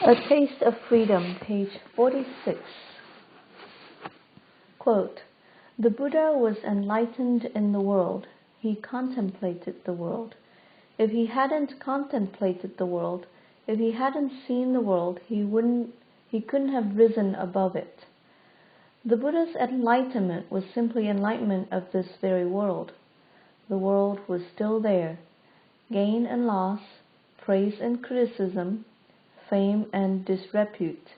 A Taste of Freedom, page 46. Quote, "The Buddha was enlightened in the world. He contemplated the world. If he hadn't contemplated the world, if he hadn't seen the world, he couldn't have risen above it." The Buddha's enlightenment was simply enlightenment of this very world. The world was still there. Gain and loss, praise and criticism, fame and disrepute,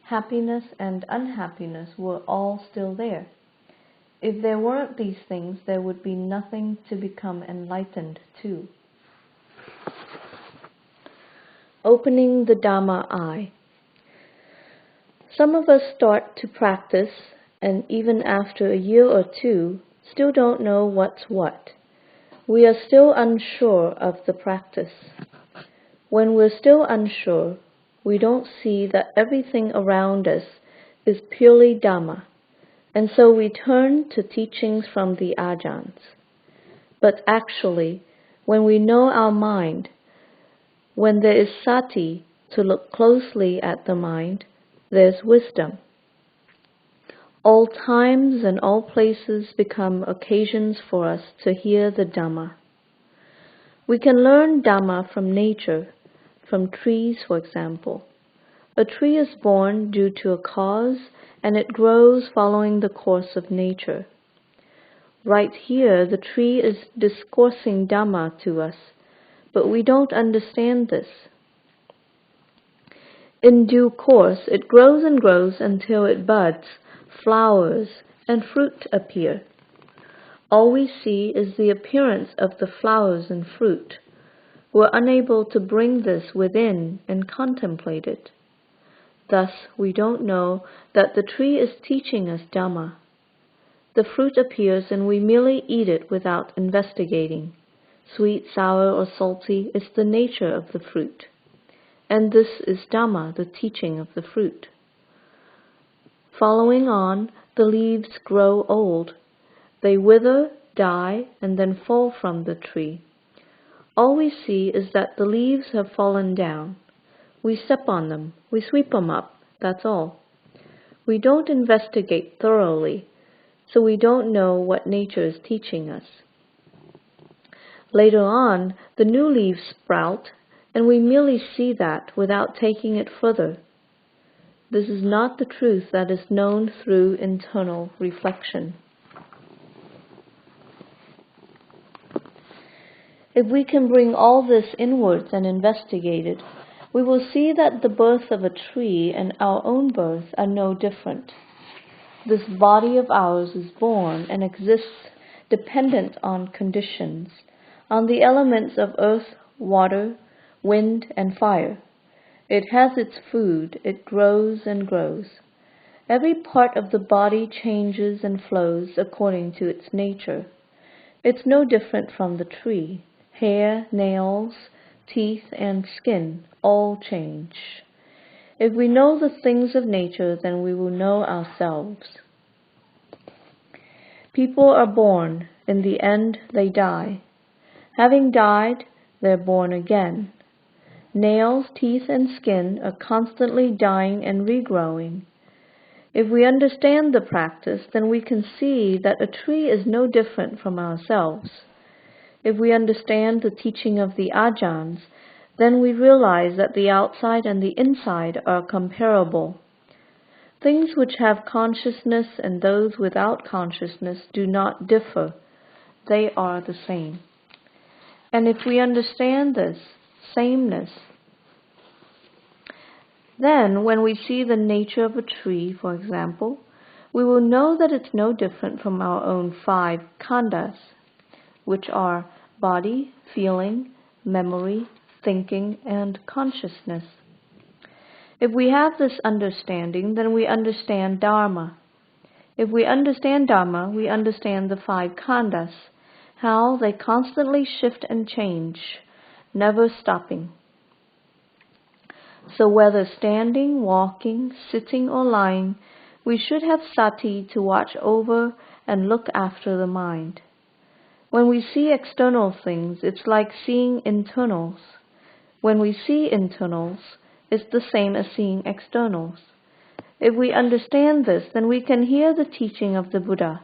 happiness and unhappiness were all still there. If there weren't these things, there would be nothing to become enlightened to. Opening the Dhamma eye. Some of us start to practice, and even after a year or two, still don't know what's what. We are still unsure of the practice. When we're still unsure, we don't see that everything around us is purely Dhamma, and so we turn to teachings from the Ajahns. But actually, when we know our mind, when there is sati to look closely at the mind, there's wisdom. All times and all places become occasions for us to hear the Dhamma. We can learn Dhamma from nature, from trees, for example. A tree is born due to a cause, and it grows following the course of nature. Right here, the tree is discoursing Dhamma to us, but we don't understand this. In due course, it grows and grows until it buds, flowers, and fruit appear. All we see is the appearance of the flowers and fruit. We're unable to bring this within and contemplate it. Thus, we don't know that the tree is teaching us Dhamma. The fruit appears and we merely eat it without investigating. Sweet, sour, or salty is the nature of the fruit. And this is Dhamma, the teaching of the fruit. Following on, the leaves grow old. They wither, die, and then fall from the tree. All we see is that the leaves have fallen down. We step on them, we sweep them up, that's all. We don't investigate thoroughly, so we don't know what nature is teaching us. Later on, the new leaves sprout, and we merely see that without taking it further. This is not the truth that is known through internal reflection. If we can bring all this inwards and investigate it, we will see that the birth of a tree and our own birth are no different. This body of ours is born and exists dependent on conditions, on the elements of earth, water, wind, and fire. It has its food, it grows and grows. Every part of the body changes and flows according to its nature. It's no different from the tree. Hair, nails, teeth, and skin all change. If we know the things of nature, then we will know ourselves. People are born. In the end, they die. Having died, they're born again. Nails, teeth, and skin are constantly dying and regrowing. If we understand the practice, then we can see that a tree is no different from ourselves. If we understand the teaching of the Ajahns, then we realize that the outside and the inside are comparable. Things which have consciousness and those without consciousness do not differ. They are the same. And if we understand this sameness, then when we see the nature of a tree, for example, we will know that it's no different from our own 5 khandhas, which are body, feeling, memory, thinking, and consciousness. If we have this understanding, then we understand Dharma. If we understand Dharma, we understand the 5 khandhas, how they constantly shift and change, never stopping. So whether standing, walking, sitting, or lying, we should have sati to watch over and look after the mind. When we see external things, it's like seeing internals. When we see internals, is the same as seeing externals. If we understand this, then we can hear the teaching of the Buddha.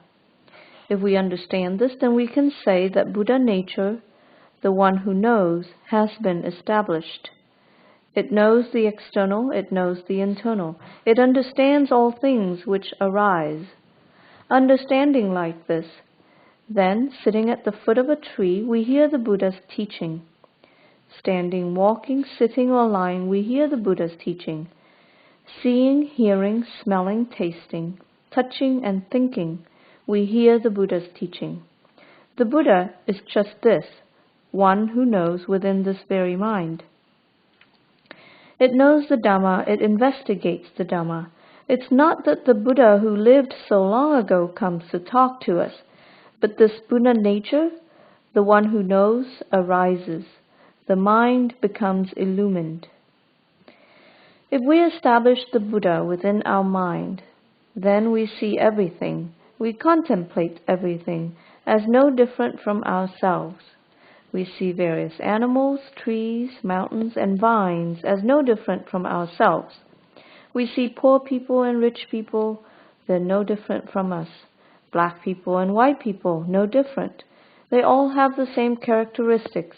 If we understand this, then we can say that Buddha nature, the one who knows, has been established. It knows the external, it knows the internal. It understands all things which arise. Understanding like this, then, sitting at the foot of a tree, we hear the Buddha's teaching. Standing, walking, sitting, or lying, we hear the Buddha's teaching. Seeing, hearing, smelling, tasting, touching, and thinking, we hear the Buddha's teaching. The Buddha is just this, one who knows within this very mind. It knows the Dhamma, it investigates the Dhamma. It's not that the Buddha who lived so long ago comes to talk to us, but this Buddha nature, the one who knows, arises. The mind becomes illumined. If we establish the Buddha within our mind, then we see everything, we contemplate everything as no different from ourselves. We see various animals, trees, mountains, and vines as no different from ourselves. We see poor people and rich people, they're no different from us. Black people and white people, no different. They all have the same characteristics.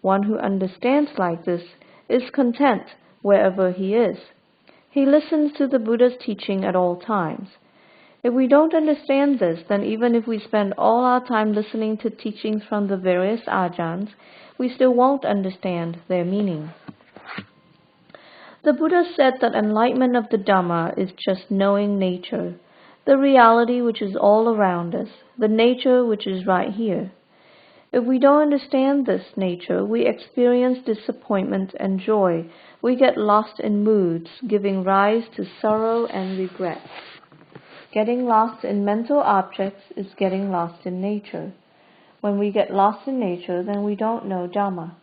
One who understands like this is content wherever he is. He listens to the Buddha's teaching at all times. If we don't understand this, then even if we spend all our time listening to teachings from the various ajahns, we still won't understand their meaning. The Buddha said that enlightenment of the Dhamma is just knowing nature, the reality which is all around us, the nature which is right here. If we don't understand this nature, we experience disappointment and joy. We get lost in moods, giving rise to sorrow and regret. Getting lost in mental objects is getting lost in nature. When we get lost in nature, then we don't know Dhamma.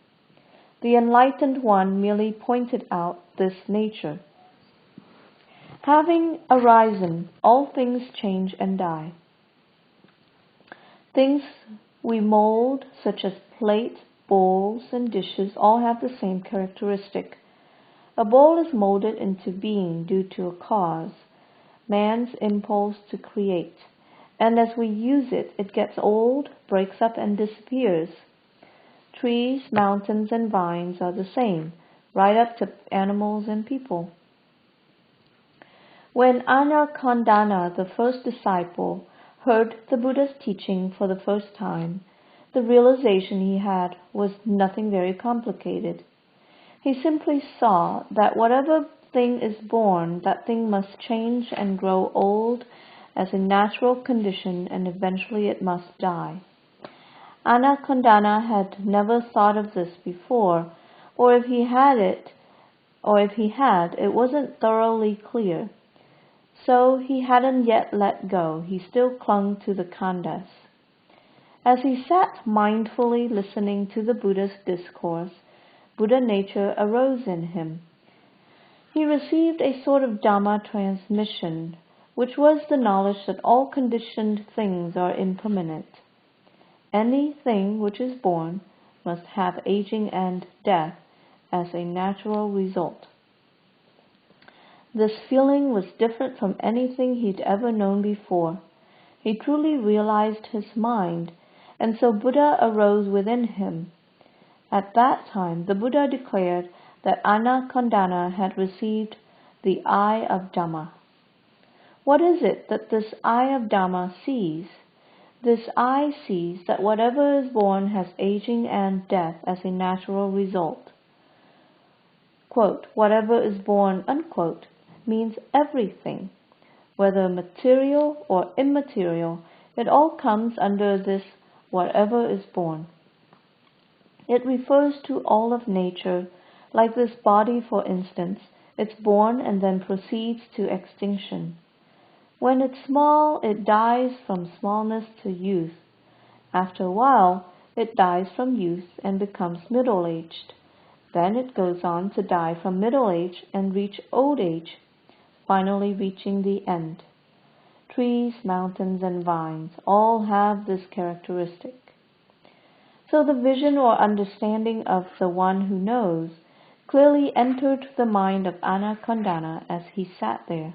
The enlightened one merely pointed out this nature. Having arisen, all things change and die. Things we mold, such as plates, bowls, and dishes, all have the same characteristic. A bowl is molded into being due to a cause, man's impulse to create, and as we use it, it gets old, breaks up, and disappears. Trees, mountains, and vines are the same, right up to animals and people. When Anakhondana, the first disciple, heard the Buddha's teaching for the first time, the realization he had was nothing very complicated. He simply saw that whatever thing is born, that thing must change and grow old as a natural condition, and eventually it must die. Anakhondana had never thought of this before, or if he had, it wasn't thoroughly clear. So he hadn't yet let go. He still clung to the khandhas. As he sat mindfully listening to the Buddha's discourse, Buddha nature arose in him. He received a sort of Dhamma transmission, which was the knowledge that all conditioned things are impermanent. Anything which is born must have aging and death as a natural result. This feeling was different from anything he'd ever known before. He truly realized his mind, and so Buddha arose within him. At that time, the Buddha declared that Anakhondana had received the eye of Dhamma. What is it that this eye of Dhamma sees? This eye sees that whatever is born has aging and death as a natural result. Quote, whatever is born, unquote, means everything. Whether material or immaterial, it all comes under this whatever is born. It refers to all of nature, like this body for instance. It's born and then proceeds to extinction. When it's small, it dies from smallness to youth. After a while, it dies from youth and becomes middle-aged. Then it goes on to die from middle age and reach old age, finally reaching the end. Trees, mountains, and vines all have this characteristic. So the vision or understanding of the one who knows clearly entered the mind of Anaconda as he sat there.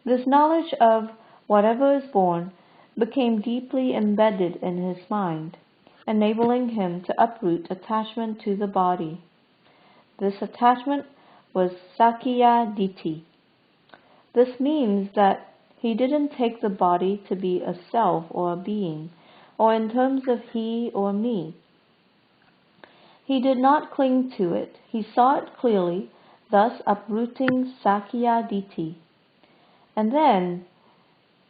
This knowledge of whatever is born became deeply embedded in his mind, enabling him to uproot attachment to the body. This attachment was Sakya Ditti. This means that he didn't take the body to be a self or a being, or in terms of he or me. He did not cling to it. He saw it clearly, thus uprooting Sakya Ditti. And then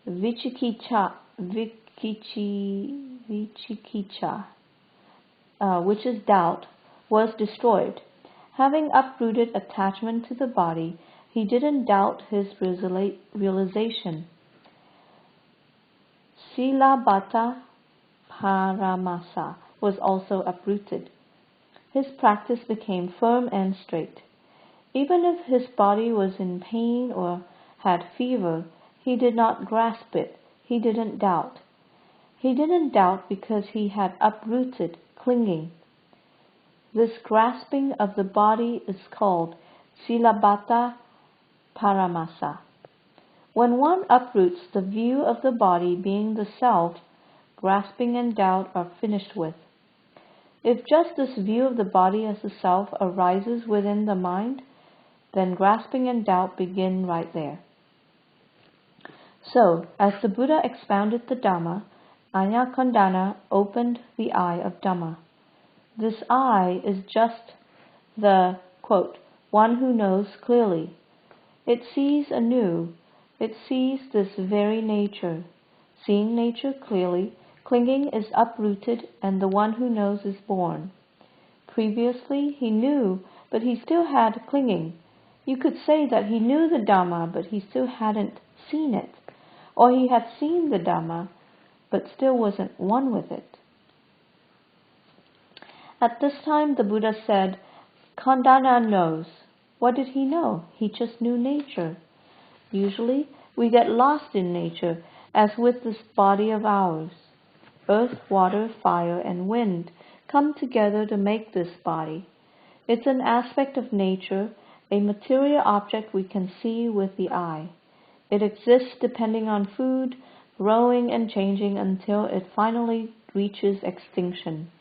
Vichikicha, which is doubt, was destroyed. Having uprooted attachment to the body, he didn't doubt his realization. Silabhata Paramasa was also uprooted. His practice became firm and straight. Even if his body was in pain or had fever, he did not grasp it. He didn't doubt. He didn't doubt because he had uprooted clinging. This grasping of the body is called Silabhata Paramasa. When one uproots the view of the body being the self, grasping and doubt are finished with. If just this view of the body as the self arises within the mind, then grasping and doubt begin right there. So, as the Buddha expounded the Dhamma, Anaconda opened the eye of Dhamma. This eye is just the, quote, one who knows clearly. It sees anew. It sees this very nature. Seeing nature clearly, clinging is uprooted and the one who knows is born. Previously he knew, but he still had clinging. You could say that he knew the Dhamma, but he still hadn't seen it. Or he had seen the Dhamma, but still wasn't one with it. At this time the Buddha said, Khandana knows. What did he know? He just knew nature. Usually we get lost in nature, as with this body of ours. Earth, water, fire, and wind come together to make this body. It's an aspect of nature, a material object we can see with the eye. It exists depending on food, growing and changing until it finally reaches extinction.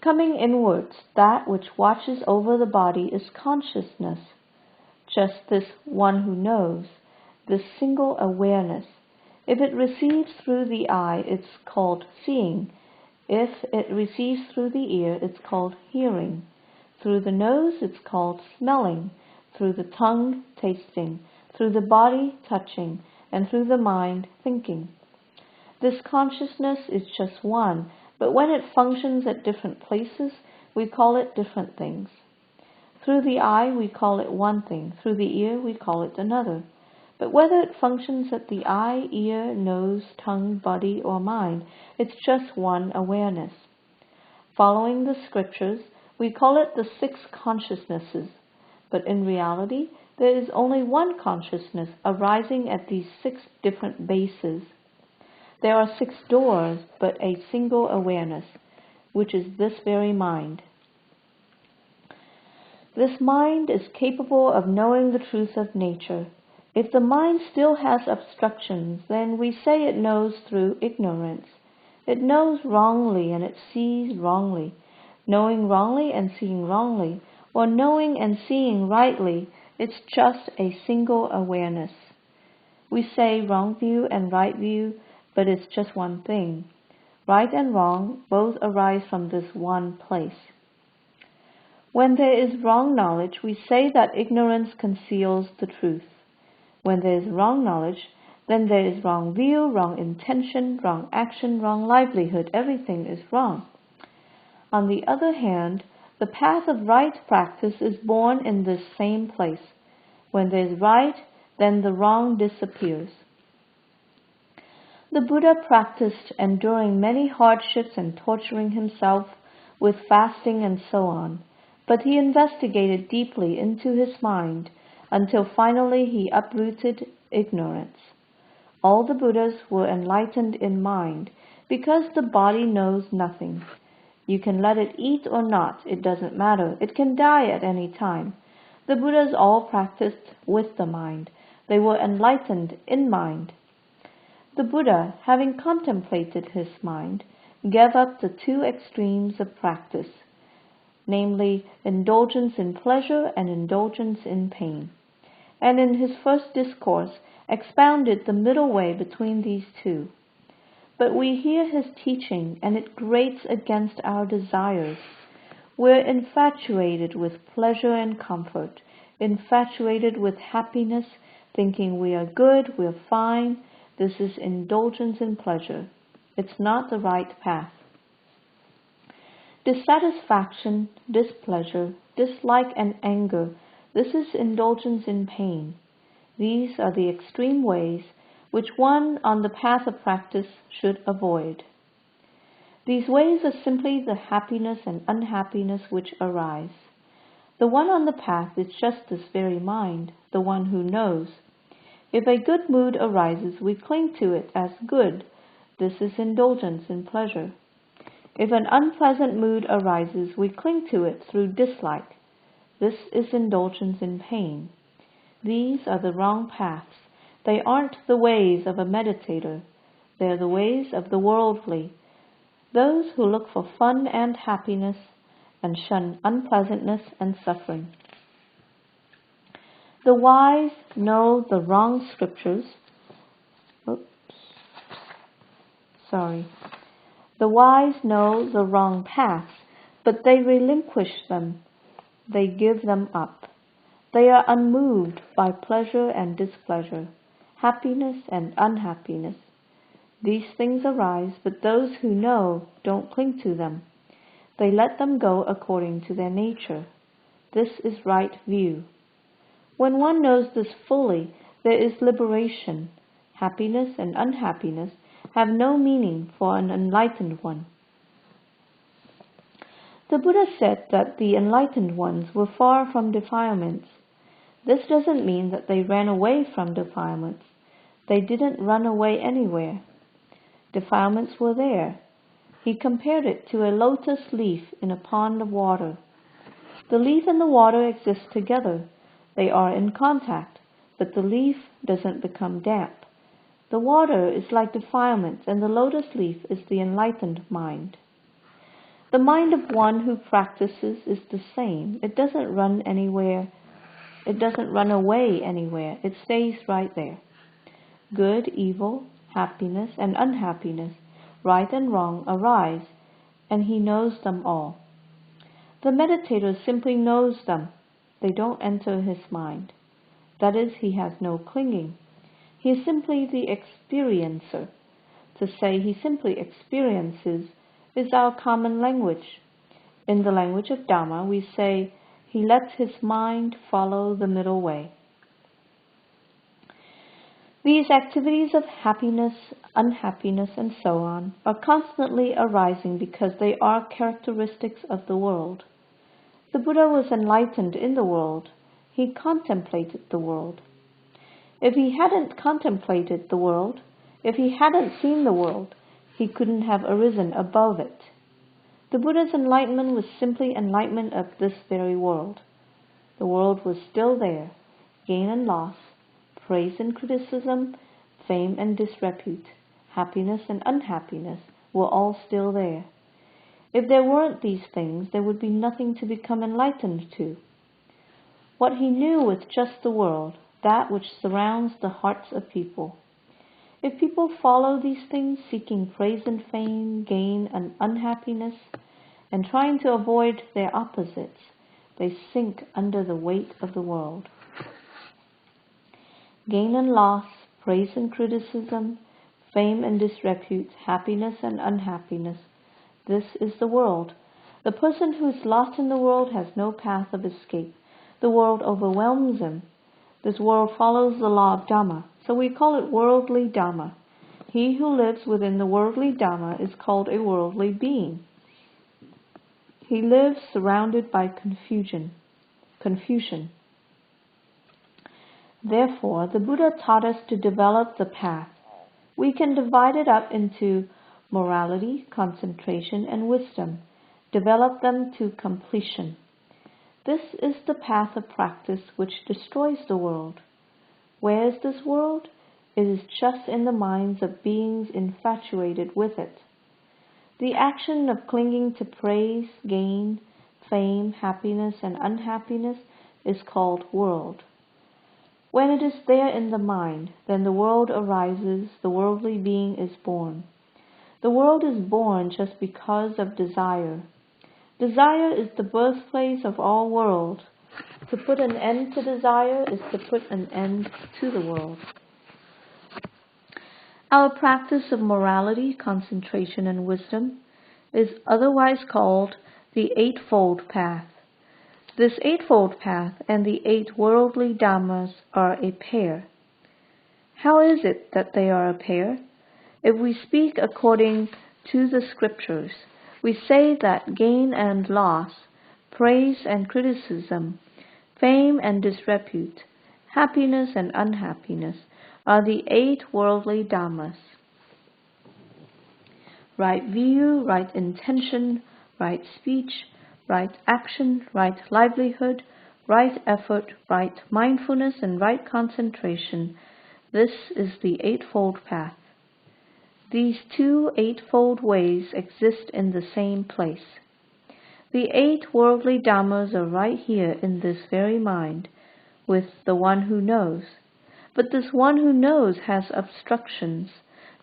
Coming inwards, that which watches over the body is consciousness. Just this one who knows, this single awareness. If it receives through the eye, it's called seeing. If it receives through the ear, it's called hearing. Through the nose, it's called smelling. Through the tongue, tasting. Through the body, touching. And through the mind, thinking. This consciousness is just one, but when it functions at different places, we call it different things. Through the eye, we call it one thing. Through the ear, we call it another. But whether it functions at the eye, ear, nose, tongue, body, or mind, it's just one awareness. Following the scriptures, we call it the 6 consciousnesses. But in reality, there is only one consciousness arising at these 6 different bases. There are 6 doors, but a single awareness, which is this very mind. This mind is capable of knowing the truth of nature. If the mind still has obstructions, then we say it knows through ignorance. It knows wrongly and it sees wrongly. Knowing wrongly and seeing wrongly, or knowing and seeing rightly, it's just a single awareness. We say wrong view and right view, but it's just one thing. Right and wrong both arise from this one place. When there is wrong knowledge, we say that ignorance conceals the truth. When there is wrong knowledge, then there is wrong view, wrong intention, wrong action, wrong livelihood. Everything is wrong. On the other hand, the path of right practice is born in this same place. When there is right, then the wrong disappears. The Buddha practiced enduring many hardships and torturing himself with fasting and so on, but he investigated deeply into his mind until finally he uprooted ignorance. All the Buddhas were enlightened in mind because the body knows nothing. You can let it eat or not, it doesn't matter. It can die at any time. The Buddhas all practiced with the mind. They were enlightened in mind. The Buddha, having contemplated his mind, gave up the two extremes of practice, namely indulgence in pleasure and indulgence in pain, and in his first discourse expounded the middle way between these two. But we hear his teaching, and it grates against our desires. We're infatuated with pleasure and comfort, infatuated with happiness, thinking we are good, we're fine. This is indulgence in pleasure. It's not the right path. Dissatisfaction, displeasure, dislike and anger, this is indulgence in pain. These are the extreme ways which one on the path of practice should avoid. These ways are simply the happiness and unhappiness which arise. The one on the path is just this very mind, the one who knows. If a good mood arises, we cling to it as good. This is indulgence in pleasure. If an unpleasant mood arises, we cling to it through dislike. This is indulgence in pain. These are the wrong paths. They aren't the ways of a meditator. They're the ways of the worldly, those who look for fun and happiness and shun unpleasantness and suffering. The wise know the wrong scriptures. The wise know the wrong paths, but they relinquish them. They give them up. They are unmoved by pleasure and displeasure, happiness and unhappiness. These things arise, but those who know don't cling to them. They let them go according to their nature. This is right view. When one knows this fully, there is liberation. Happiness and unhappiness have no meaning for an enlightened one. The Buddha said that the enlightened ones were far from defilements. This doesn't mean that they ran away from defilements. They didn't run away anywhere. Defilements were there. He compared it to a lotus leaf in a pond of water. The leaf and the water exist together. They are in contact, but the leaf doesn't become damp. The water is like defilements, and the lotus leaf is the enlightened mind. The mind of one who practices is the same. It doesn't run anywhere. It doesn't run away anywhere. It stays right there. Good, evil, happiness, and unhappiness, right and wrong arise, and he knows them all. The meditator simply knows them. They don't enter his mind. That is, he has no clinging. He is simply the experiencer. To say he simply experiences is our common language. In the language of Dhamma, we say he lets his mind follow the middle way. These activities of happiness, unhappiness, and so on are constantly arising because they are characteristics of the world. The Buddha was enlightened in the world. He contemplated the world. If he hadn't contemplated the world, if he hadn't seen the world, he couldn't have arisen above it. The Buddha's enlightenment was simply enlightenment of this very world. The world was still there, gain and loss, praise and criticism, fame and disrepute, happiness and unhappiness were all still there. If there weren't these things, there would be nothing to become enlightened to. What he knew was just the world, that which surrounds the hearts of people. If people follow these things, seeking praise and fame, gain and unhappiness, and trying to avoid their opposites, they sink under the weight of the world. Gain and loss, praise and criticism, fame and disrepute, happiness and unhappiness. This is the world. The person who is lost in the world has no path of escape. The world overwhelms him. This world follows the law of Dhamma, so we call it worldly Dhamma. He who lives within the worldly Dhamma is called a worldly being. He lives surrounded by confusion. Therefore, the Buddha taught us to develop the path. We can divide it up into morality, concentration, and wisdom. develop them to completion. This is the path of practice which destroys the world. Where is this world? It is just in the minds of beings infatuated with it. The action of clinging to praise, gain, fame, happiness, and unhappiness is called world. When it is there in the mind, then the world arises, the worldly being is born. The world is born just because of desire. Desire is the birthplace of all worlds. To put an end to desire is to put an end to the world. Our practice of morality, concentration, and wisdom is otherwise called the Eightfold Path. This Eightfold Path and the 8 worldly Dhammas are a pair. How is it that they are a pair? If we speak according to the scriptures, we say that gain and loss, praise and criticism, fame and disrepute, happiness and unhappiness are the 8 worldly Dhammas. Right view, right intention, right speech, right action, right livelihood, right effort, right mindfulness, and right concentration. This is the Eightfold Path. These 2 eightfold ways exist in the same place. The 8 worldly Dhammas are right here in this very mind, with the one who knows. But this one who knows has obstructions,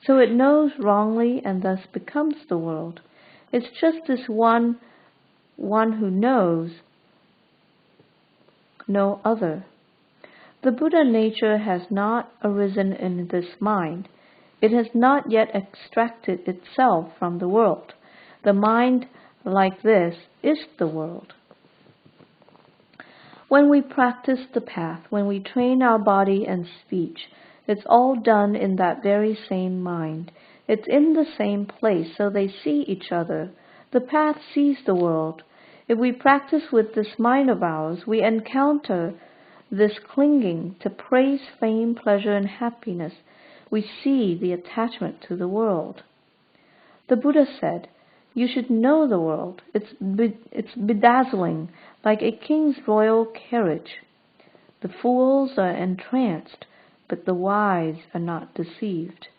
so it knows wrongly and thus becomes the world. It's just this one who knows, no other. The Buddha nature has not arisen in this mind. It has not yet extracted itself from the world. The mind like this is the world. When we practice the path, when we train our body and speech, it's all done in that very same mind. It's in the same place, so they see each other. The path sees the world. If we practice with this mind of ours, we encounter this clinging to praise, fame, pleasure, and happiness. We see the attachment to the world. The Buddha said, "You should know the world. It's bedazzling, like a king's royal carriage. The fools are entranced, but the wise are not deceived."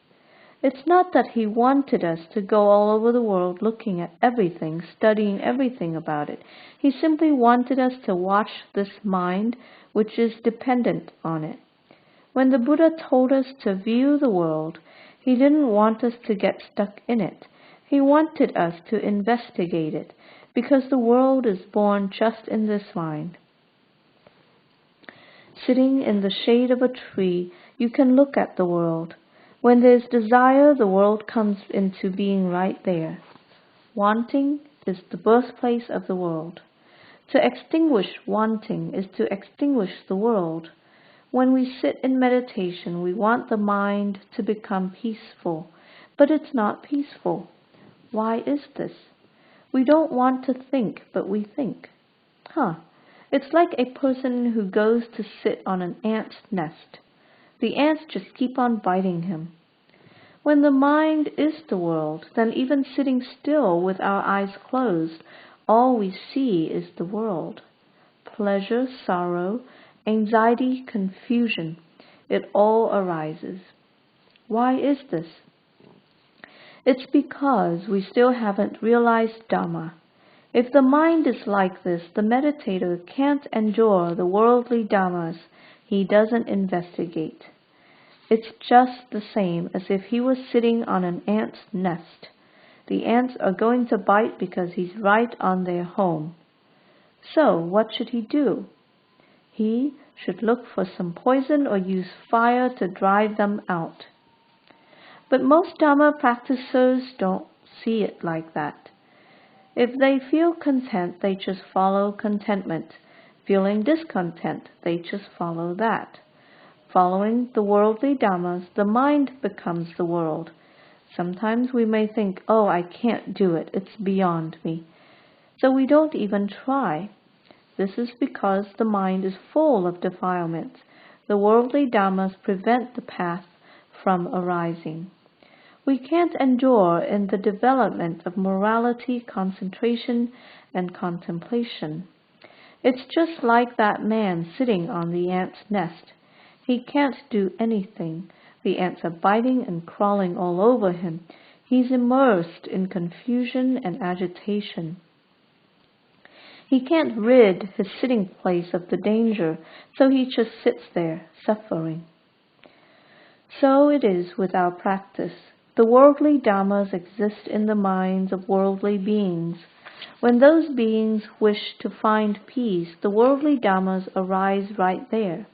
It's not that he wanted us to go all over the world looking at everything, studying everything about it. He simply wanted us to watch this mind, which is dependent on it. When the Buddha told us to view the world, he didn't want us to get stuck in it. He wanted us to investigate it, because the world is born just in this mind. Sitting in the shade of a tree, you can look at the world. When there's desire, the world comes into being right there. Wanting is the birthplace of the world. To extinguish wanting is to extinguish the world. When we sit in meditation, we want the mind to become peaceful, but it's not peaceful. Why is this? We don't want to think, but we think. It's like a person who goes to sit on an ant's nest. The ants just keep on biting him. When the mind is the world, then even sitting still with our eyes closed, all we see is the world. Pleasure, sorrow, anxiety, confusion, it all arises. Why is this? It's because we still haven't realized Dhamma. If the mind is like this, the meditator can't endure the worldly Dhammas. He doesn't investigate. It's just the same as if he was sitting on an ant's nest. The ants are going to bite because he's right on their home. So what should he do? He should look for some poison or use fire to drive them out. But most Dhamma practitioners don't see it like that. If they feel content, they just follow contentment. Feeling discontent, they just follow that. Following the worldly Dhammas, the mind becomes the world. Sometimes we may think, I can't do it, it's beyond me. So we don't even try. This is because the mind is full of defilements. The worldly Dhammas prevent the path from arising. We can't endure in the development of morality, concentration, and contemplation. It's just like that man sitting on the ant's nest. He can't do anything. The ants are biting and crawling all over him. He's immersed in confusion and agitation. He can't rid his sitting place of the danger, so he just sits there, suffering. So it is with our practice. The worldly dhammas exist in the minds of worldly beings. When those beings wish to find peace, the worldly dhammas arise right there.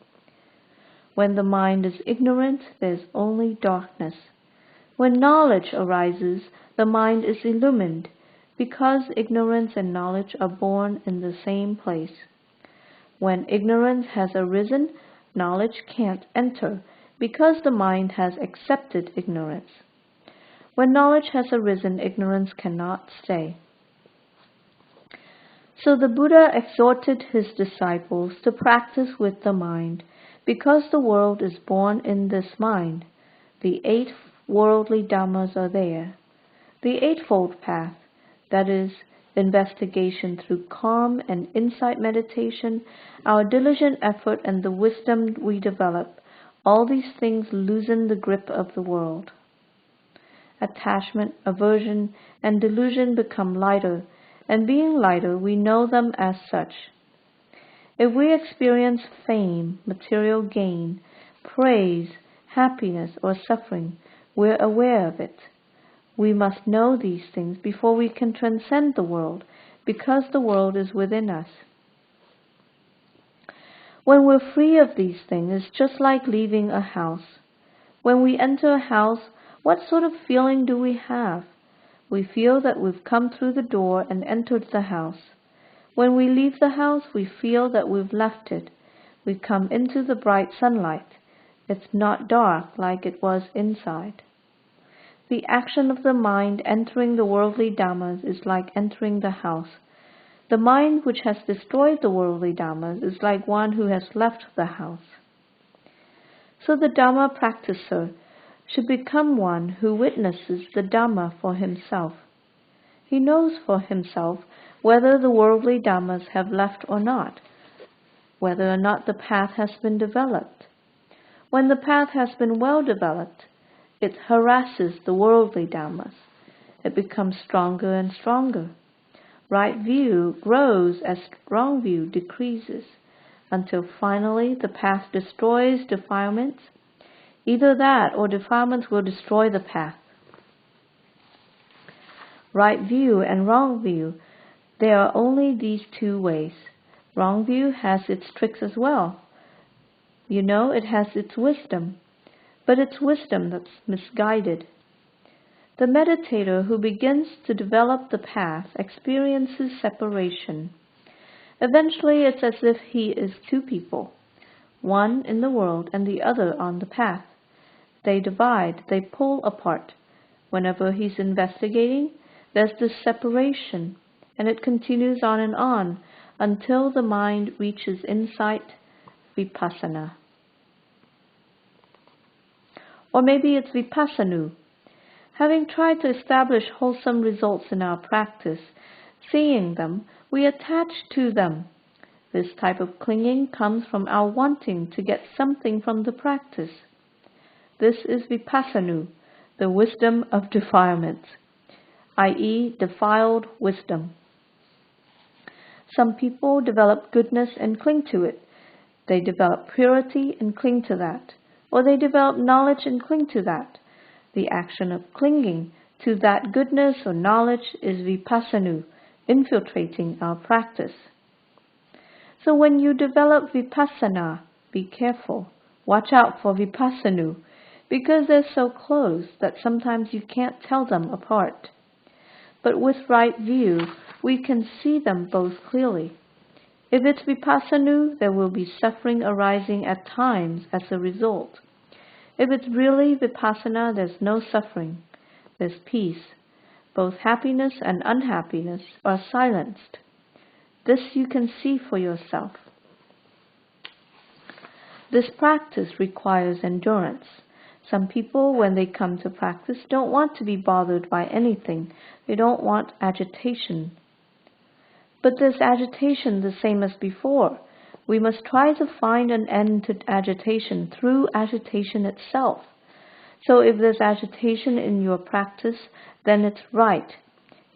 When the mind is ignorant, there's only darkness. When knowledge arises, the mind is illumined, because ignorance and knowledge are born in the same place. When ignorance has arisen, knowledge can't enter, because the mind has accepted ignorance. When knowledge has arisen, ignorance cannot stay. So the Buddha exhorted his disciples to practice with the mind, because the world is born in this mind. The 8 worldly dhammas are there. The Eightfold Path, that is, investigation through calm and insight meditation, our diligent effort and the wisdom we develop, all these things loosen the grip of the world. Attachment, aversion, and delusion become lighter, and being lighter, we know them as such. If we experience fame, material gain, praise, happiness, or suffering, we're aware of it. We must know these things before we can transcend the world, because the world is within us. When we're free of these things, it's just like leaving a house. When we enter a house, what sort of feeling do we have? We feel that we've come through the door and entered the house. When we leave the house, we feel that we've left it. We come into the bright sunlight. It's not dark like it was inside. The action of the mind entering the worldly dhammas is like entering the house. The mind which has destroyed the worldly dhammas is like one who has left the house. So the Dhamma practicer should become one who witnesses the Dhamma for himself. He knows for himself whether the worldly dhammas have left or not, whether or not the path has been developed. When the path has been well developed, it harasses the worldly dhammas. It becomes stronger and stronger. Right view grows as wrong view decreases, until finally the path destroys defilements. Either that or defilements will destroy the path. Right view and wrong view, there are only these 2 ways. Wrong view has its tricks as well. You know, it has its wisdom, but it's wisdom that's misguided. The meditator who begins to develop the path experiences separation. Eventually it's as if he is 2 people, one in the world and the other on the path. They divide, they pull apart. Whenever he's investigating, there's this separation, and it continues on until the mind reaches insight, vipassana. Or maybe it's vipassanu. Having tried to establish wholesome results in our practice, seeing them, we attach to them. This type of clinging comes from our wanting to get something from the practice. This is vipassanu, the wisdom of defilement, i.e. defiled wisdom. Some people develop goodness and cling to it. They develop purity and cling to that. Or they develop knowledge and cling to that. The action of clinging to that goodness or knowledge is vipassanu, infiltrating our practice. So when you develop vipassana, be careful. Watch out for vipassanu, because they're so close that sometimes you can't tell them apart. But with right view, we can see them both clearly. If it's vipassanu, there will be suffering arising at times as a result. If it's really vipassana, there's no suffering. There's peace. Both happiness and unhappiness are silenced. This you can see for yourself. This practice requires endurance. Some people, when they come to practice, don't want to be bothered by anything. They don't want agitation. But there's agitation the same as before. We must try to find an end to agitation through agitation itself. So if there's agitation in your practice, then it's right.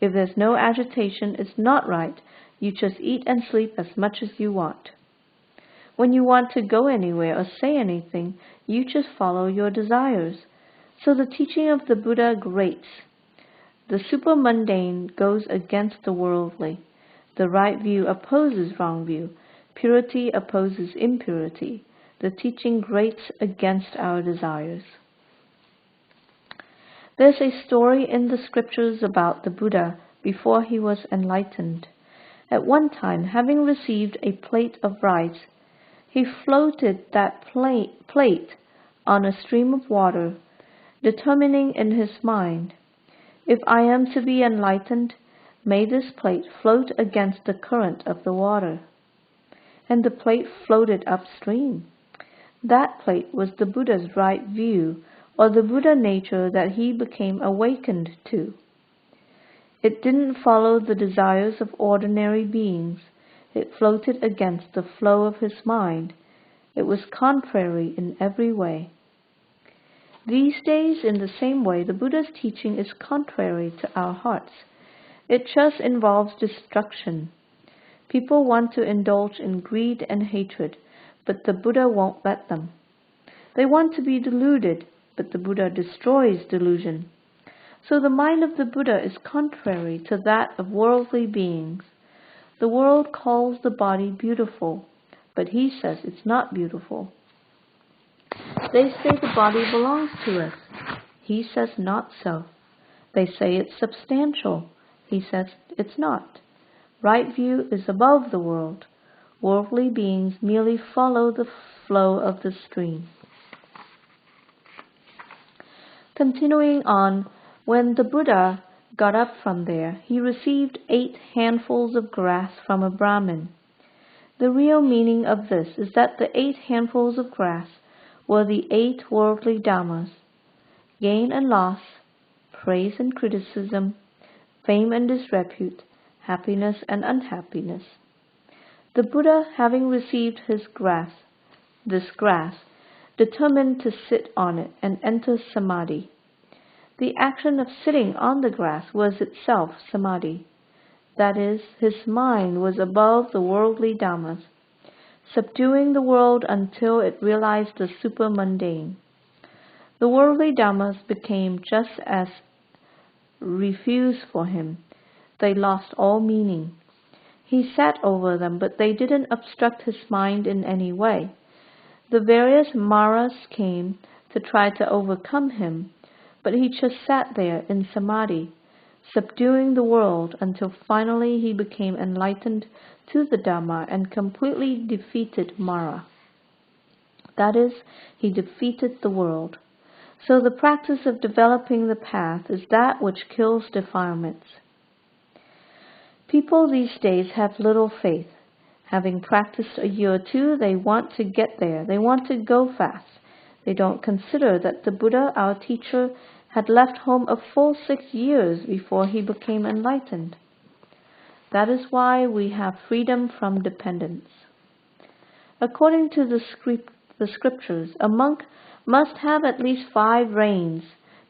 If there's no agitation, it's not right. You just eat and sleep as much as you want. When you want to go anywhere or say anything, you just follow your desires. So the teaching of the Buddha grates. The supermundane goes against the worldly. The right view opposes wrong view. Purity opposes impurity. The teaching grates against our desires. There's a story in the scriptures about the Buddha before he was enlightened. At one time, having received a plate of rice, he floated that plate on a stream of water, determining in his mind, "If I am to be enlightened, may this plate float against the current of the water." And the plate floated upstream. That plate was the Buddha's right view, or the Buddha nature that he became awakened to. It didn't follow the desires of ordinary beings. It floated against the flow of his mind. It was contrary in every way. These days, in the same way, the Buddha's teaching is contrary to our hearts. It just involves destruction. People want to indulge in greed and hatred, but the Buddha won't let them. They want to be deluded, but the Buddha destroys delusion. So the mind of the Buddha is contrary to that of worldly beings. The world calls the body beautiful, but he says it's not beautiful. They say the body belongs to us. He says not so. They say it's substantial. He says it's not. Right view is above the world. Worldly beings merely follow the flow of the stream. Continuing on, when the Buddha got up from there, he received 8 handfuls of grass from a Brahmin. The real meaning of this is that the 8 handfuls of grass were the 8 worldly dhammas: gain and loss, praise and criticism, fame and disrepute, happiness and unhappiness. The Buddha, having received this grass, determined to sit on it and enter samadhi. The action of sitting on the grass was itself samadhi. That is, his mind was above the worldly dhammas, subduing the world until it realized the supermundane. The worldly dhammas became just as refuse for him. They lost all meaning. He sat over them, but they didn't obstruct his mind in any way. The various maras came to try to overcome him, but he just sat there in samadhi, subduing the world until finally he became enlightened to the Dhamma and completely defeated Mara. That is, he defeated the world. So the practice of developing the path is that which kills defilements. People these days have little faith. Having practiced a year or two, they want to get there. They want to go fast. They don't consider that the Buddha, our teacher, had left home a full 6 years before he became enlightened. That is why we have freedom from dependence. According to the scriptures, a monk must have at least 5 rains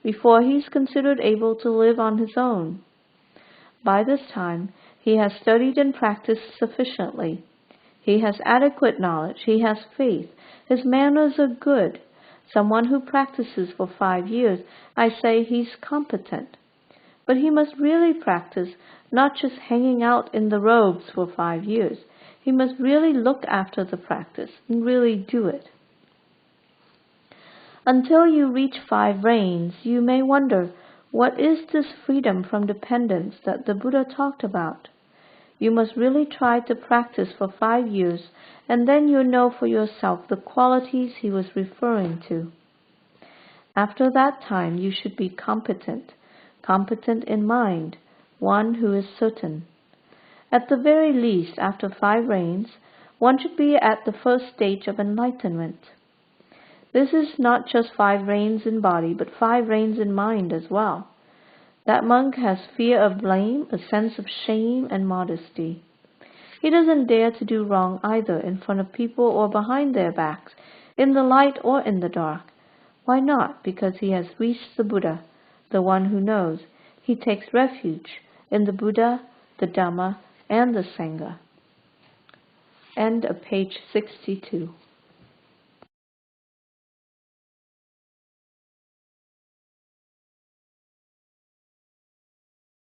before he is considered able to live on his own. By this time, he has studied and practiced sufficiently. He has adequate knowledge. He has faith. His manners are good. Someone who practices for 5 years, I say he's competent. But he must really practice, not just hanging out in the robes for 5 years. He must really look after the practice and really do it. Until you reach 5 rains, you may wonder, what is this freedom from dependence that the Buddha talked about? You must really try to practice for 5 years, and then you'll know for yourself the qualities he was referring to. After that time, you should be competent in mind, one who is certain. At the very least, after 5 rains, one should be at the first stage of enlightenment. This is not just 5 reins in body, but 5 reins in mind as well. That monk has fear of blame, a sense of shame and modesty. He doesn't dare to do wrong either in front of people or behind their backs, in the light or in the dark. Why not? Because he has reached the Buddha, the one who knows. He takes refuge in the Buddha, the Dhamma, and the Sangha. End of page 62.